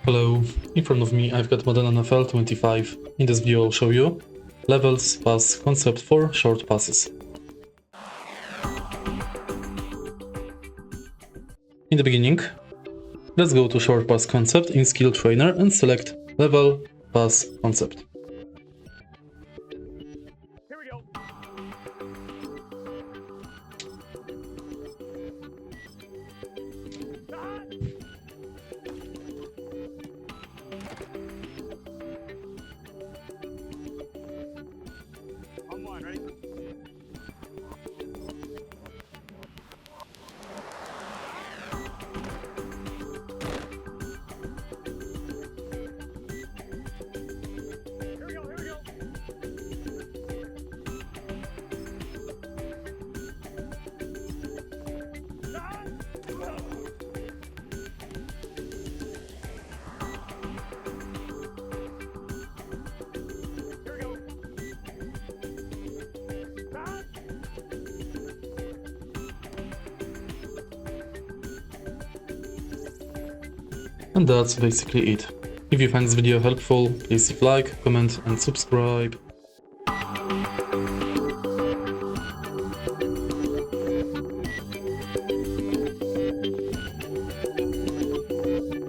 Hello, in front of me I've got Madden NFL 25. In this video I'll show you levels pass concept for short passes. In the beginning, let's go to short pass concept in skill trainer and select level pass concept. Here we go. On one, ready? Here we go, here we go. Here we go. And that's basically it. If you find this video helpful, please leave a like, comment and subscribe.